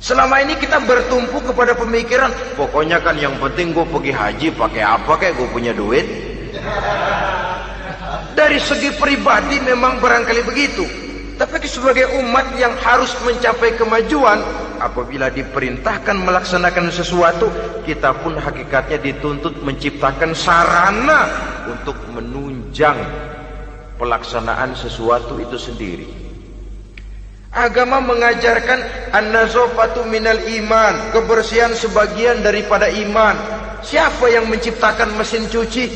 Selama ini kita bertumpu kepada pemikiran, pokoknya kan yang penting gue pergi haji pakai apa kayak gue punya duit. Dari segi pribadi memang barangkali begitu. Tapi sebagai umat yang harus mencapai kemajuan, apabila diperintahkan melaksanakan sesuatu, kita pun hakikatnya dituntut menciptakan sarana untuk menunjang pelaksanaan sesuatu itu sendiri. Agama mengajarkan an-nazafatu minal iman, kebersihan sebagian daripada iman. Siapa yang menciptakan mesin cuci,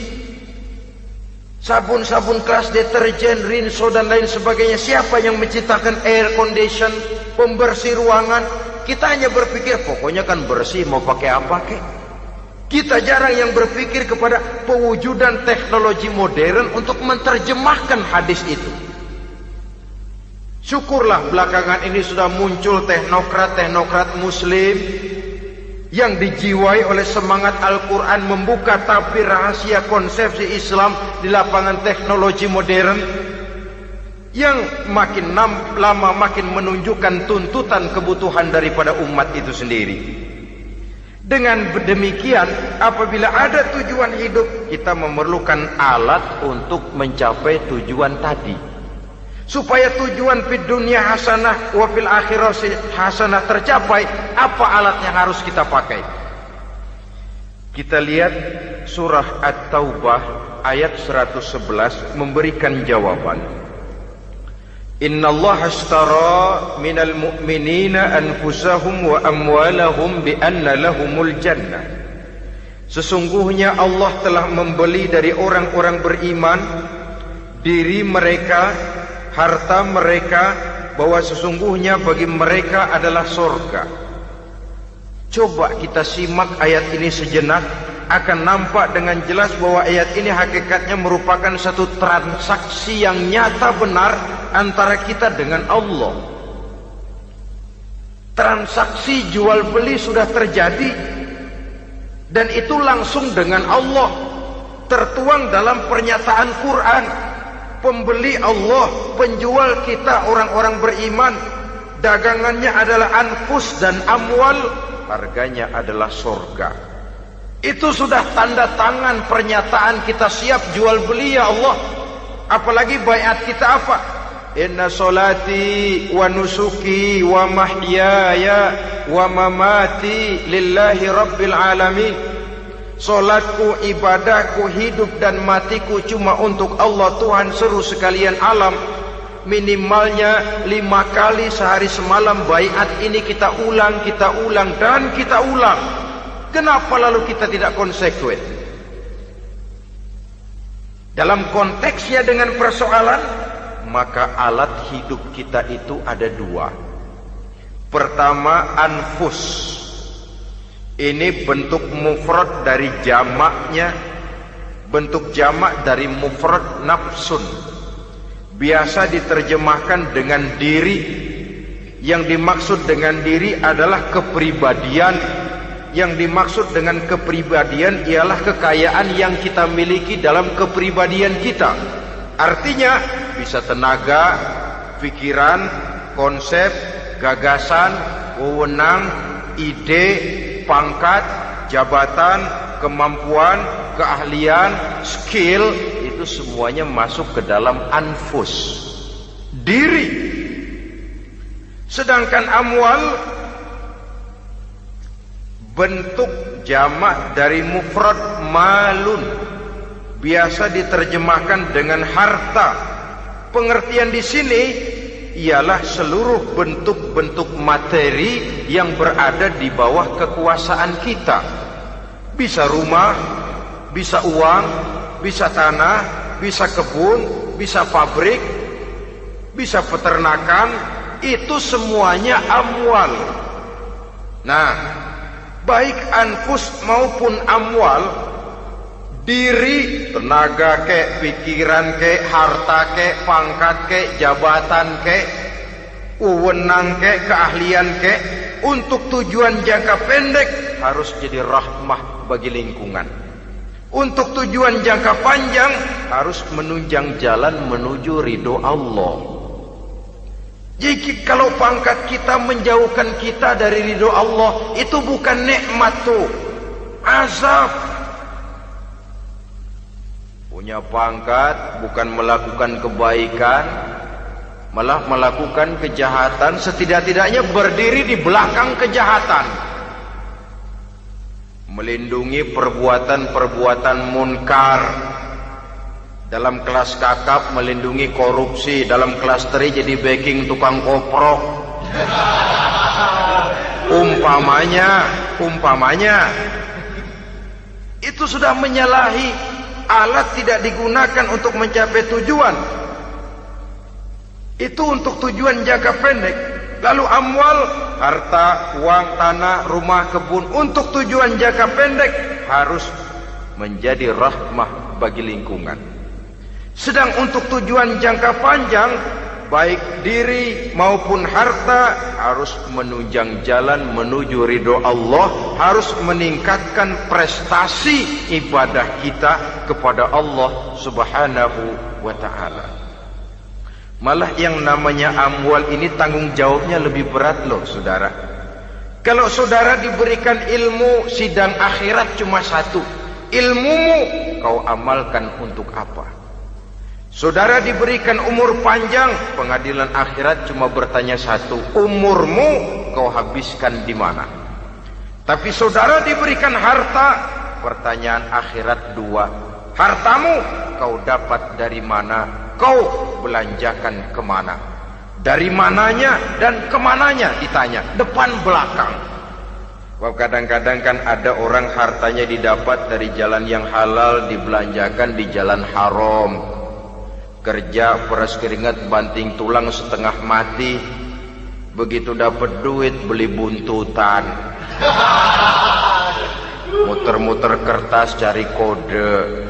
sabun-sabun keras, deterjen, rinso dan lain sebagainya? Siapa yang menciptakan air condition, pembersih ruangan? Kita hanya berpikir pokoknya kan bersih, mau pakai apa kek. Kita jarang yang berpikir kepada pewujudan teknologi modern untuk menerjemahkan hadis itu. Syukurlah belakangan ini sudah muncul teknokrat-teknokrat muslim yang dijiwai oleh semangat Al-Quran membuka tabir rahasia konsepsi Islam di lapangan teknologi modern, yang makin lama makin menunjukkan tuntutan kebutuhan daripada umat itu sendiri. Dengan demikian, apabila ada tujuan hidup, kita memerlukan alat untuk mencapai tujuan tadi. Supaya tujuan fid dunya hasanah wa fil akhirati hasanah tercapai, apa alat yang harus kita pakai? Kita lihat surah At-Taubah ayat 111 memberikan jawaban. Innallaha ashtara minal mu'minina anfusahum wa amwalahum bi anna lahumul jannah. Sesungguhnya Allah telah membeli dari orang-orang beriman diri mereka, harta mereka, bahwa sesungguhnya bagi mereka adalah surga. Coba kita simak ayat ini sejenak, akan nampak dengan jelas bahwa ayat ini hakikatnya merupakan satu transaksi yang nyata benar antara kita dengan Allah. Transaksi jual beli sudah terjadi, dan itu langsung dengan Allah, tertuang dalam pernyataan Quran. Pembeli Allah, penjual kita orang-orang beriman, dagangannya adalah anfus dan amwal, harganya adalah surga. Itu sudah tanda tangan pernyataan kita siap jual beli ya Allah. Apalagi baiat kita apa? Inna solati wa nusuki wa mahyaya wa mamati lillahi rabbil alamin. Solatku, ibadahku, hidup dan matiku cuma untuk Allah Tuhan seru sekalian alam. Minimalnya 5 kali sehari semalam baiat ini kita ulang dan kita ulang. Kenapa lalu kita tidak konsekuen? Dalam konteksnya dengan persoalan, maka alat hidup kita itu ada 2. Pertama, anfus. Ini bentuk mufrad dari jamaknya, bentuk jamak dari mufrad nafsun. Biasa diterjemahkan dengan diri. Yang dimaksud dengan diri adalah kepribadian. Yang dimaksud dengan kepribadian ialah kekayaan yang kita miliki dalam kepribadian kita. Artinya bisa tenaga, pikiran, konsep, gagasan, wewenang, ide, pangkat, jabatan, kemampuan, keahlian, skill, itu semuanya masuk ke dalam anfus, diri. Sedangkan amwal bentuk jamak dari mufrad malun, biasa diterjemahkan dengan harta. Pengertian di sini ialah seluruh bentuk-bentuk materi yang berada di bawah kekuasaan kita. Bisa rumah, bisa uang, bisa tanah, bisa kebun, bisa pabrik, bisa peternakan, itu semuanya amwal. Nah, baik anfus maupun amwal, diri, tenaga kek, pikiran kek, harta kek, pangkat kek, jabatan kek, wewenang kek, keahlian kek, untuk tujuan jangka pendek harus jadi rahmah bagi lingkungan. Untuk tujuan jangka panjang harus menunjang jalan menuju ridho Allah. Jadi kalau pangkat kita menjauhkan kita dari ridho Allah, itu bukan nikmat tuh, azab. Punya pangkat bukan melakukan kebaikan, malah melakukan kejahatan, setidak-tidaknya berdiri di belakang kejahatan, melindungi perbuatan-perbuatan munkar. Dalam kelas kakap melindungi korupsi, dalam kelas teri jadi backing tukang koprok. Umpamanya itu sudah menyalahi. Alat tidak digunakan untuk mencapai tujuan, itu untuk tujuan jangka pendek. Lalu amwal harta, uang, tanah, rumah, kebun untuk tujuan jangka pendek harus menjadi rahmah bagi lingkungan. Sedang untuk tujuan jangka panjang, baik diri maupun harta harus menunjang jalan menuju ridho Allah, harus meningkatkan prestasi ibadah kita kepada Allah Subhanahu wa ta'ala. Malah yang namanya amwal ini tanggung jawabnya lebih berat loh saudara. Kalau saudara diberikan ilmu, sidang akhirat cuma satu. Ilmumu kau amalkan untuk apa? Saudara diberikan umur panjang, pengadilan akhirat cuma bertanya satu, umurmu kau habiskan di mana? Tapi saudara diberikan harta, pertanyaan akhirat dua, hartamu kau dapat dari mana? Kau belanjakan kemana? Dari mananya dan kemananya ditanya, depan belakang. Kadang-kadang kan ada orang hartanya didapat dari jalan yang halal, dibelanjakan di jalan haram. Kerja peras keringat banting tulang setengah mati, begitu dapat duit beli buntutan, muter-muter kertas cari kode.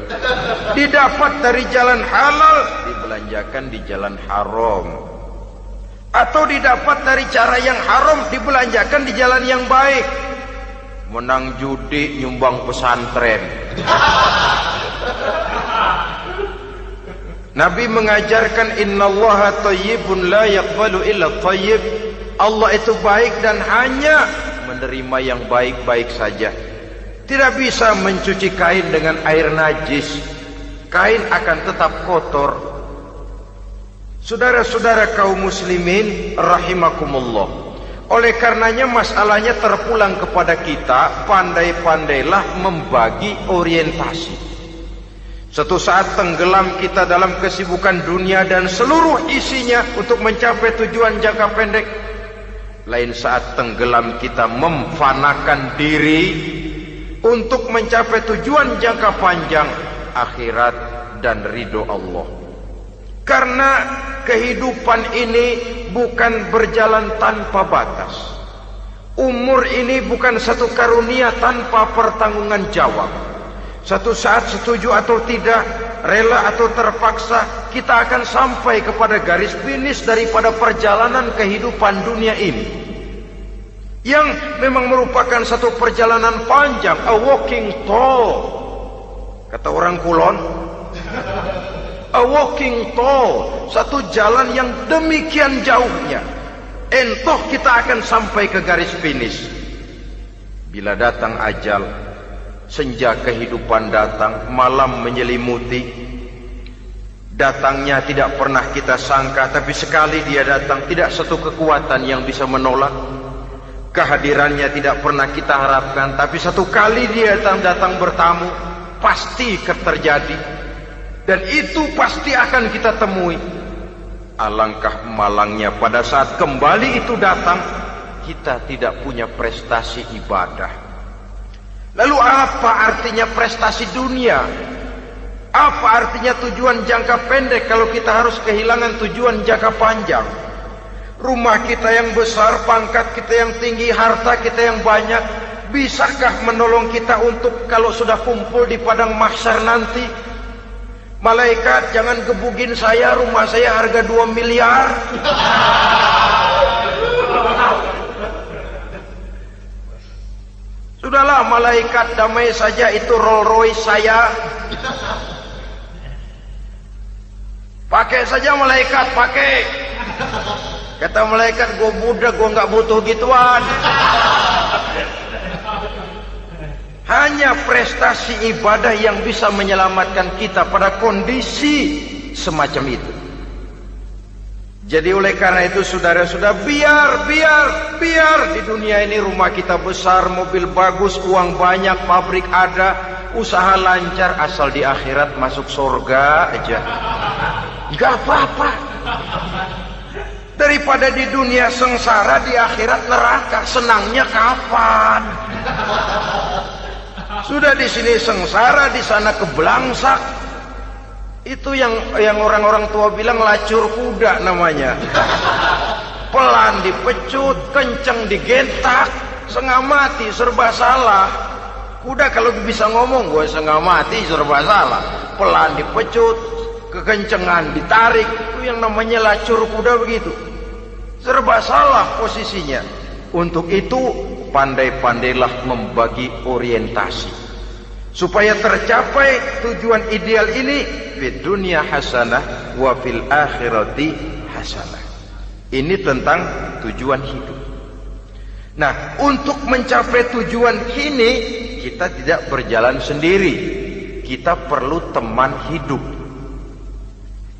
Didapat dari jalan halal, dibelanjakan di jalan haram. Atau didapat dari cara yang haram, dibelanjakan di jalan yang baik. Menang judi, nyumbang pesantren. Nabi mengajarkan innallaha thayyibun la yaqbalu illa thayyib. Allah itu baik dan hanya menerima yang baik-baik saja. Tidak bisa mencuci kain dengan air najis. Kain akan tetap kotor. Saudara-saudara kaum muslimin rahimakumullah. Oleh karenanya masalahnya terpulang kepada kita, pandai-pandailah membagi orientasi. Suatu saat tenggelam kita dalam kesibukan dunia dan seluruh isinya untuk mencapai tujuan jangka pendek. Lain saat tenggelam kita memfanakan diri untuk mencapai tujuan jangka panjang, akhirat dan ridho Allah. Karena kehidupan ini bukan berjalan tanpa batas. Umur ini bukan satu karunia tanpa pertanggungan jawab. Satu saat setuju atau tidak, rela atau terpaksa, kita akan sampai kepada garis finish daripada perjalanan kehidupan dunia ini, yang memang merupakan satu perjalanan panjang, a walking tall. Kata orang Kulon, a walking tall, satu jalan yang demikian jauhnya. Entoh kita akan sampai ke garis finish. Bila datang ajal, senja kehidupan datang, malam menyelimuti. Datangnya tidak pernah kita sangka, tapi sekali dia datang, tidak satu kekuatan yang bisa menolak. Kehadirannya tidak pernah kita harapkan, tapi satu kali dia datang bertamu, pasti terjadi. Dan itu pasti akan kita temui. Alangkah malangnya pada saat kembali itu datang, kita tidak punya prestasi ibadah. Lalu apa artinya prestasi dunia? Apa artinya tujuan jangka pendek kalau kita harus kehilangan tujuan jangka panjang? Rumah kita yang besar, pangkat kita yang tinggi, harta kita yang banyak, bisakah menolong kita untuk kalau sudah kumpul di padang mahsyar nanti? Malaikat, jangan gebugin saya, rumah saya harga 2 miliar. Sudahlah malaikat, damai saja, itu Rolls Royce saya. Pakai saja malaikat, pakai. Kata malaikat, gue budak, gue nggak butuh gituan. Hanya prestasi ibadah yang bisa menyelamatkan kita pada kondisi semacam itu. Jadi oleh karena itu saudara-saudara, biar di dunia ini rumah kita besar, mobil bagus, uang banyak, pabrik ada, usaha lancar, asal di akhirat masuk surga aja, gak apa-apa. Daripada di dunia sengsara, di akhirat neraka, senangnya kapan? Sudah di sini sengsara, di sana kebelangsak. Itu yang orang-orang tua bilang lacur kuda namanya. pelan dipecut, kenceng digentak, setengah mati, serba salah. Kuda kalau bisa ngomong, gue setengah mati, serba salah. Pelan dipecut, kekencengan ditarik, itu yang namanya lacur kuda begitu. Serba salah posisinya. Untuk itu pandai-pandailah membagi orientasi supaya tercapai tujuan ideal ini, fid dunya hasanah wa fil akhirati hasanah. Ini tentang tujuan hidup. Nah, untuk mencapai tujuan ini kita tidak berjalan sendiri. Kita perlu teman hidup.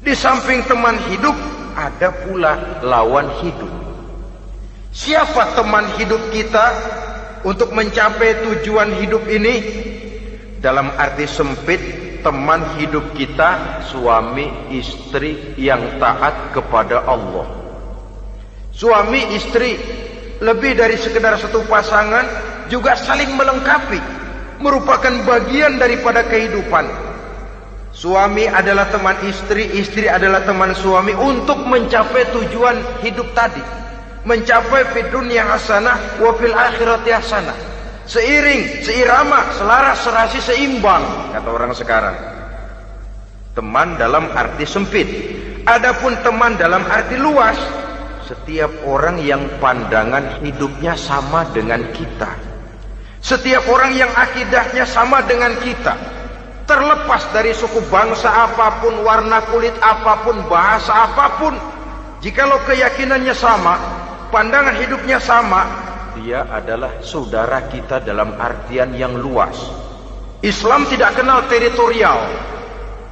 Di samping teman hidup ada pula lawan hidup. Siapa teman hidup kita untuk mencapai tujuan hidup ini? Dalam arti sempit, teman hidup kita suami istri yang taat kepada Allah. Suami istri lebih dari sekedar satu pasangan, juga saling melengkapi, merupakan bagian daripada kehidupan. Suami adalah teman istri, istri adalah teman suami untuk mencapai tujuan hidup tadi, mencapai fid dunya hasanah wa fil akhirati hasanah. Seiring, seirama, selaras, serasi, seimbang, kata orang sekarang. Teman dalam arti sempit. Adapun teman dalam arti luas, setiap orang yang pandangan hidupnya sama dengan kita, setiap orang yang akidahnya sama dengan kita, terlepas dari suku bangsa apapun, warna kulit apapun, bahasa apapun, jikalau keyakinannya sama, pandangan hidupnya sama, dia adalah saudara kita dalam artian yang luas. Islam tidak kenal teritorial,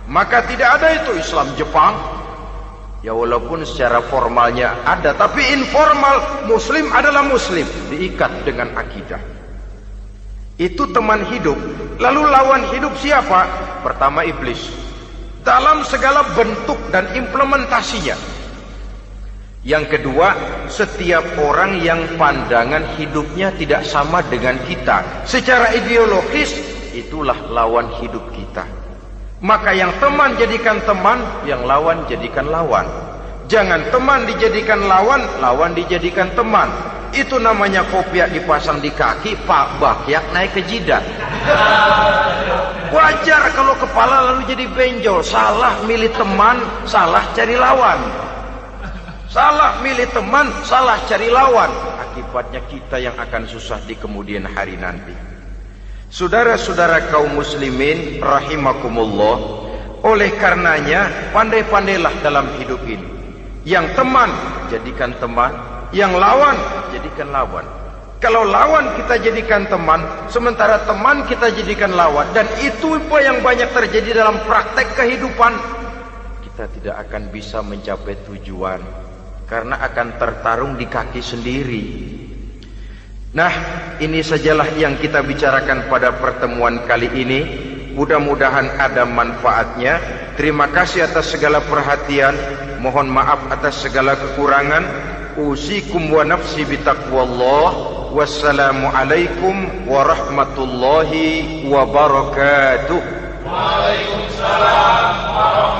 maka tidak ada itu Islam Jepang. Ya walaupun secara formalnya ada, tapi informal Muslim adalah Muslim, diikat dengan akidah. Itu teman hidup. Lalu lawan hidup siapa? Pertama iblis, dalam segala bentuk dan implementasinya. Yang kedua, setiap orang yang pandangan hidupnya tidak sama dengan kita secara ideologis, itulah lawan hidup kita. Maka yang teman jadikan teman, yang lawan jadikan lawan. Jangan teman dijadikan lawan, lawan dijadikan teman. Itu namanya kopiah dipasang di kaki, pak bakyak naik ke jidat. Wajar kalau kepala lalu jadi benjol. Salah milih teman, salah cari lawan. Salah milih teman, salah cari lawan. Akibatnya kita yang akan susah di kemudian hari nanti. Saudara-saudara kaum muslimin rahimakumullah, oleh karenanya pandai-pandailah dalam hidup ini. Yang teman jadikan teman, yang lawan jadikan lawan. Kalau lawan kita jadikan teman, sementara teman kita jadikan lawan, dan itu apa yang banyak terjadi dalam praktek kehidupan, kita tidak akan bisa mencapai tujuan karena akan tertarung di kaki sendiri. Nah, ini sajalah yang kita bicarakan pada pertemuan kali ini. Mudah-mudahan ada manfaatnya. Terima kasih atas segala perhatian. Mohon maaf atas segala kekurangan. Usikum wa nafsi bitaqwallah. Wassalamualaikum warahmatullahi wabarakatuh.
Waalaikumsalam warahmatullahi wabarakatuh.